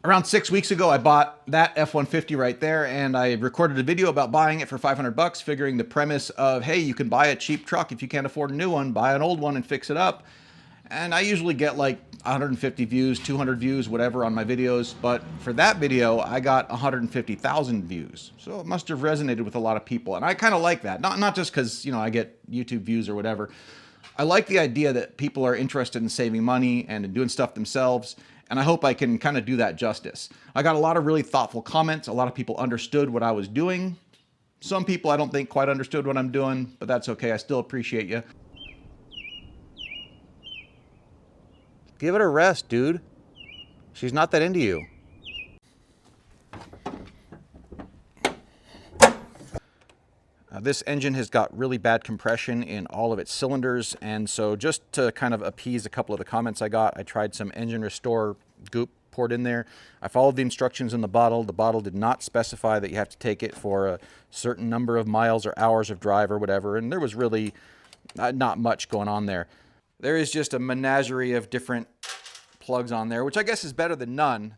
Around 6 weeks ago, I bought that F-150 right there, and I recorded a video about buying it for 500 bucks, figuring the premise of, hey, you can buy a cheap truck if you can't afford a new one, buy an old one and fix it up. And I usually get like 150 views, 200 views, whatever on my videos, but for that video, I got 150,000 views. So it must have resonated with a lot of people, and I kind of like that. Not just because, you know, I get YouTube views or whatever. I like the idea that people are interested in saving money and in doing stuff themselves, and I hope I can kind of do that justice. I got a lot of really thoughtful comments. A lot of people understood what I was doing. Some people I don't think quite understood what I'm doing, but that's okay. I still appreciate you. Give it a rest, dude. She's not that into you. This engine has got really bad compression in all of its cylinders, and so just to kind of appease a couple of the comments I got, I tried some engine restore goop poured in there. I followed the instructions in the bottle. The bottle did not specify that you have to take it for a certain number of miles or hours of drive or whatever, and there was really not much going on there. There is just a menagerie of different plugs on there, which I guess is better than none.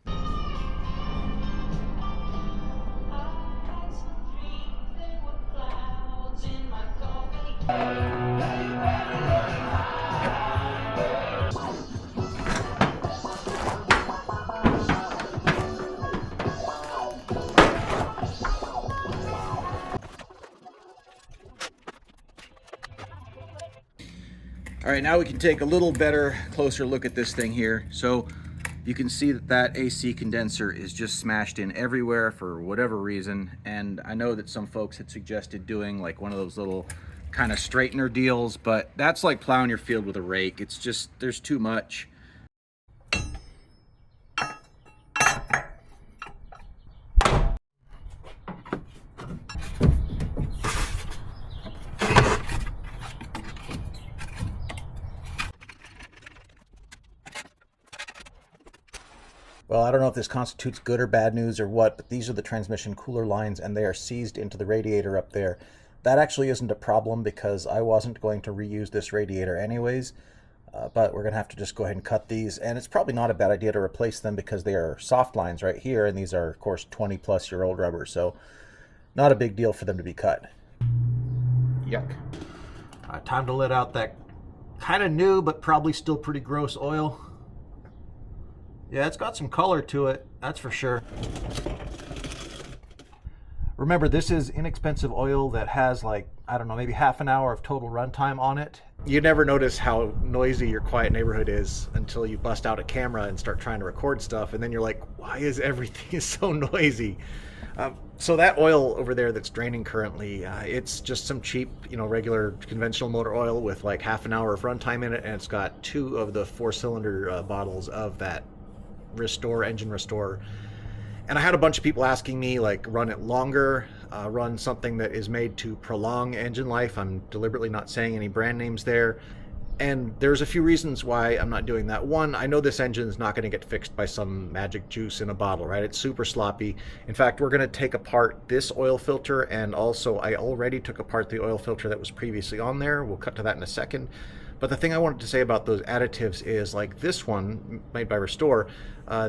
All right, now we can take a little better, closer look at this thing here. So you can see that that AC condenser is just smashed in everywhere for whatever reason. And I know that some folks had suggested doing like one of those little kind of straightener deals, but that's like plowing your field with a rake. It's just, there's too much. Well, I don't know if this constitutes good or bad news or what, but these are the transmission cooler lines and they are seized into the radiator up there. That actually isn't a problem because I wasn't going to reuse this radiator anyways, but we're going to have to just go ahead and cut these. And it's probably not a bad idea to replace them because they are soft lines right here, and these are, of course, 20-plus-year-old rubber, so not a big deal for them to be cut. Yuck. Time to let out that kind of new but probably still pretty gross oil. Yeah, it's got some color to it, that's for sure. Remember, this is inexpensive oil that has like, I don't know, maybe half an hour of total runtime on it. You never notice how noisy your quiet neighborhood is until you bust out a camera and start trying to record stuff, and then you're like, why is everything so noisy? So that oil over there that's draining currently, it's just some cheap, regular conventional motor oil with like half an hour of runtime in it, and it's got 2 of the 4-cylinder bottles of that engine restore. And I had a bunch of people asking me, like, run it longer, run something that is made to prolong engine life. I'm deliberately not saying any brand names there. And there's a few reasons why I'm not doing that. One, I know this engine is not going to get fixed by some magic juice in a bottle, right? It's super sloppy. In fact, we're going to take apart this oil filter, and also I already took apart the oil filter that was previously on there. We'll cut to that in a second. But the thing I wanted to say about those additives is, like this one, made by Restore,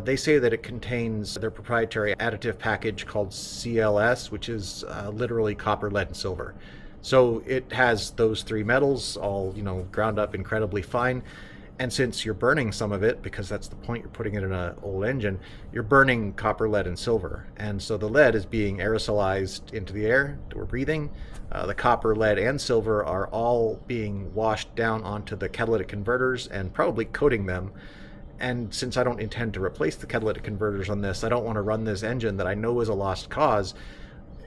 they say that it contains their proprietary additive package called CLS, which is literally copper, lead, and silver. So it has those 3 metals all, ground up incredibly fine. And since you're burning some of it, because that's the point, you're putting it in an old engine, you're burning copper, lead, and silver. And so the lead is being aerosolized into the air that we're breathing. The copper, lead, and silver are all being washed down onto the catalytic converters and probably coating them. And since I don't intend to replace the catalytic converters on this, I don't want to run this engine that I know is a lost cause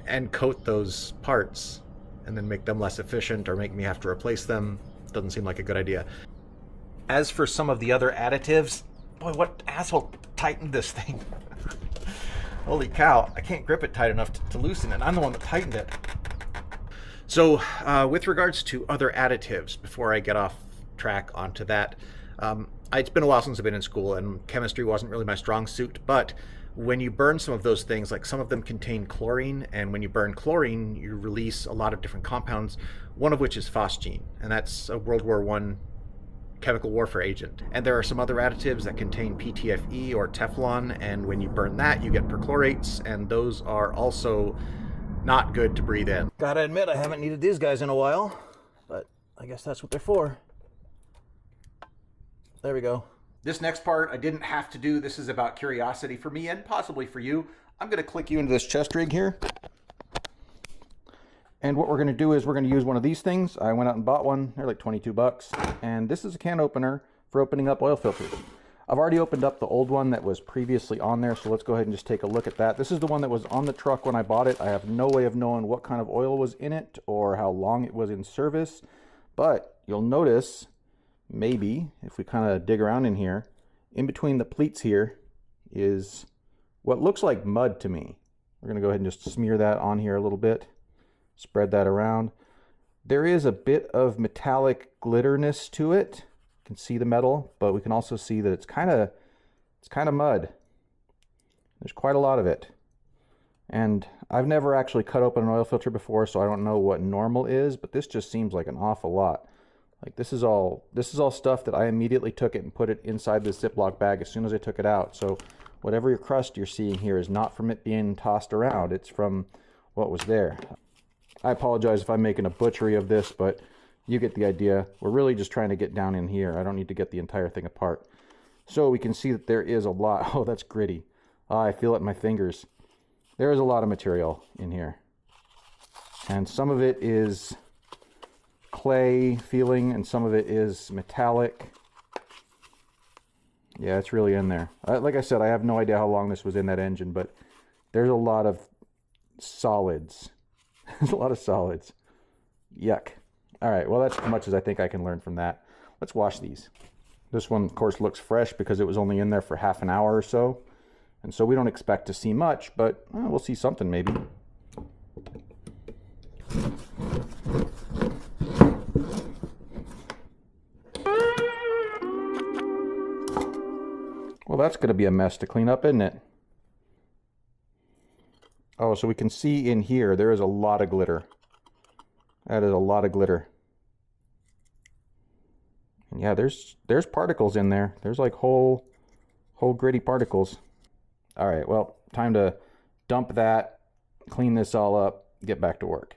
and coat those parts and then make them less efficient or make me have to replace them. Doesn't seem like a good idea. As for some of the other additives, boy, what asshole tightened this thing? Holy cow, I can't grip it tight enough to loosen it. I'm the one that tightened it. So with regards to other additives, before I get off track onto that, it's been a while since I've been in school, and chemistry wasn't really my strong suit, but when you burn some of those things, like some of them contain chlorine, and when you burn chlorine, you release a lot of different compounds, one of which is phosgene, and that's a World War I chemical warfare agent. And there are some other additives that contain PTFE or Teflon, and when you burn that, you get perchlorates, and those are also not good to breathe in. Gotta admit, I haven't needed these guys in a while, but I guess that's what they're for. There we go. This next part I didn't have to do. This is about curiosity for me and possibly for you. I'm going to click you into this chest rig here. And what we're going to do is we're going to use one of these things. I went out and bought one. They're like 22 bucks. And this is a can opener for opening up oil filters. I've already opened up the old one that was previously on there, so let's go ahead and just take a look at that. This is the one that was on the truck when I bought it. I have no way of knowing what kind of oil was in it or how long it was in service. But you'll notice, maybe, if we kind of dig around in here, in between the pleats here is what looks like mud to me. We're going to go ahead and just smear that on here a little bit. Spread that around. There is a bit of metallic glitterness to it. You can see the metal, but we can also see that it's kind of mud. There's quite a lot of it. And I've never actually cut open an oil filter before, so I don't know what normal is, but this just seems like an awful lot. Like this is all stuff that I immediately took it and put it inside this Ziploc bag as soon as I took it out. So whatever your crust you're seeing here is not from it being tossed around. It's from what was there. I apologize if I'm making a butchery of this, but you get the idea. We're really just trying to get down in here. I don't need to get the entire thing apart. So we can see that there is a lot. Oh, that's gritty. Oh, I feel it in my fingers. There is a lot of material in here. And some of it is clay feeling and some of it is metallic. Yeah, it's really in there. Like I said, I have no idea how long this was in that engine, but there's a lot of solids. There's a lot of solids. Yuck. All right, well, that's as much as I think I can learn from that. Let's wash these. This one, of course, looks fresh because it was only in there for half an hour or so. And so we don't expect to see much, but we'll see something maybe. Well, that's going to be a mess to clean up, isn't it? Oh, so we can see in here, there is a lot of glitter. That is a lot of glitter. And yeah, there's particles in there. There's like whole gritty particles. All right, well, time to dump that, clean this all up, get back to work.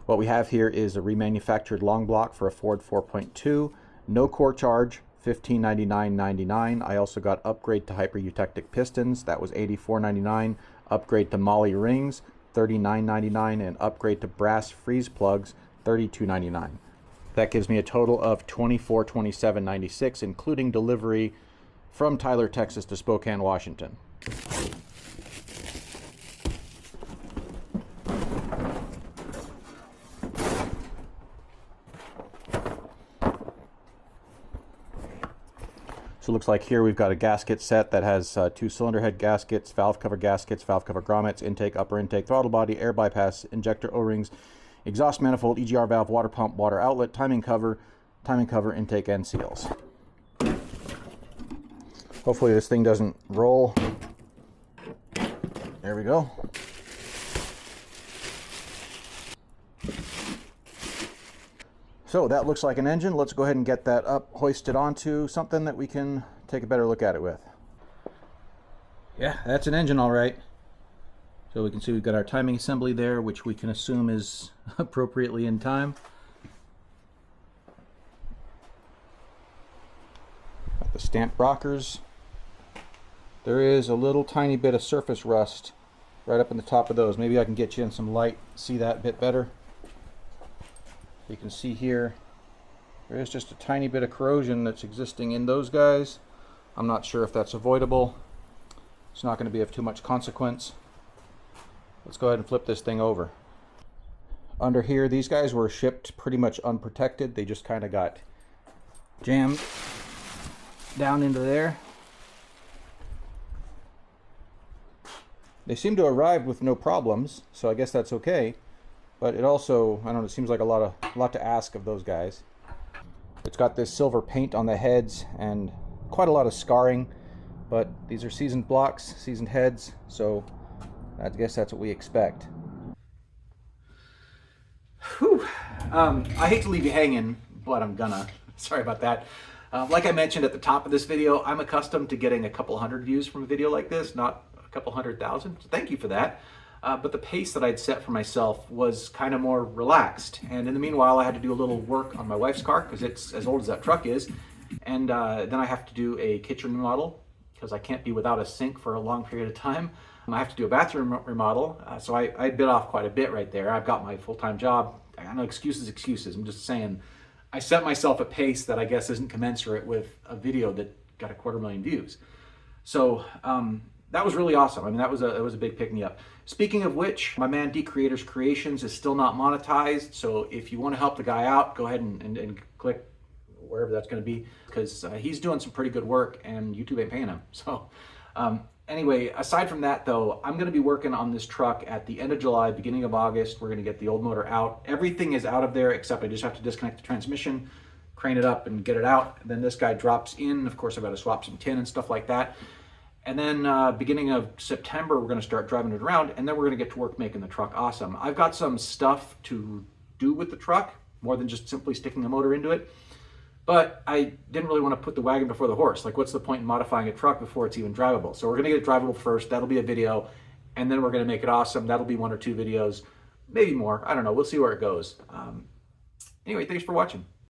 What we have here is a remanufactured long block for a Ford 4.2. No core charge, $1599.99. I also got upgrade to hyper-eutectic pistons. That was $84.99. Upgrade to Molly rings, $39.99. And upgrade to brass freeze plugs, $32.99. That gives me a total of $2427.96, including delivery from Tyler, Texas to Spokane, Washington. So it looks like here we've got a gasket set that has two cylinder head gaskets, valve cover grommets, intake, upper intake, throttle body, air bypass, injector O-rings, exhaust manifold, EGR valve, water pump, water outlet, timing cover, intake, and seals. Hopefully this thing doesn't roll. There we go. So that looks like an engine. Let's go ahead and get that up, hoisted onto something that we can take a better look at it with. Yeah, that's an engine all right. So we can see we've got our timing assembly there, which we can assume is appropriately in time. Got the stamped rockers. There is a little tiny bit of surface rust right up in the top of those. Maybe I can get you in some light, see that a bit better. You can see here, there is just a tiny bit of corrosion that's existing in those guys. I'm not sure if that's avoidable. It's not going to be of too much consequence. Let's go ahead and flip this thing over. Under here, these guys were shipped pretty much unprotected. They just kind of got jammed down into there. They seem to arrive with no problems, so I guess that's okay. But it also, I don't know, it seems like a lot to ask of those guys. It's got this silver paint on the heads and quite a lot of scarring, but these are seasoned blocks, seasoned heads, so I guess that's what we expect. Whew. I hate to leave you hanging, but I'm gonna. Sorry about that. Like I mentioned at the top of this video, I'm accustomed to getting a couple hundred views from a video like this, not a couple 100,000. So thank you for that. But the pace that I'd set for myself was kind of more relaxed. And in the meanwhile, I had to do a little work on my wife's car because it's as old as that truck is. And then I have to do a kitchen remodel because I can't be without a sink for a long period of time. I have to do a bathroom remodel. So I bit off quite a bit right there. I've got my full-time job. I know excuses. I'm just saying I set myself a pace that I guess isn't commensurate with a video that got 250,000 views. So that was really awesome. I mean, that was a big pick-me-up. Speaking of which, my man D Creators Creations is still not monetized. So if you want to help the guy out, go ahead and click wherever that's going to be, because he's doing some pretty good work and YouTube ain't paying him. So anyway, aside from that though, I'm going to be working on this truck at the end of July, beginning of August. We're going to get the old motor out. Everything is out of there except I just have to disconnect the transmission, crane it up and get it out. And then this guy drops in. Of course, I've got to swap some tin and stuff like that. And then beginning of September, we're going to start driving it around, and then we're going to get to work making the truck awesome. I've got some stuff to do with the truck, more than just simply sticking a motor into it. But I didn't really want to put the wagon before the horse. Like, what's the point in modifying a truck before it's even drivable? So we're going to get it drivable first. That'll be a video, and then we're going to make it awesome. That'll be 1 or 2 videos, maybe more. I don't know. We'll see where it goes. Anyway, thanks for watching.